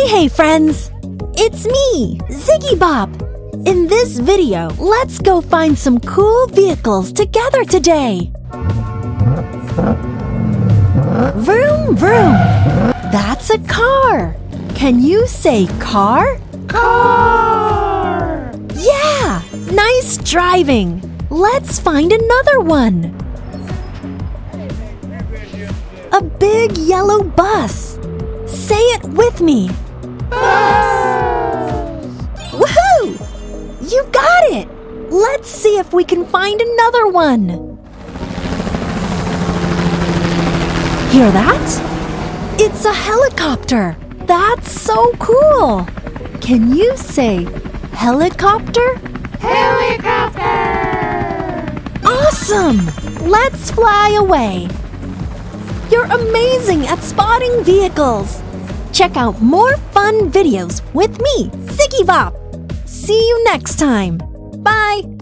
Hey friends! It's me, ZiggyBop! In this video, let's go find some cool vehicles together today! Vroom vroom! That's a car! Can you say car? Car! Yeah! Nice driving! Let's find another one! A big yellow bus! Say it with me! Bus! Woohoo! You got it! Let's see if we can find another one! Hear that? It's a helicopter! That's so cool! Can you say helicopter? Helicopter! Awesome! Let's fly away! You're amazing at spotting vehicles! Check out more fun videos with me, ZiggyBop! See you next time! Bye!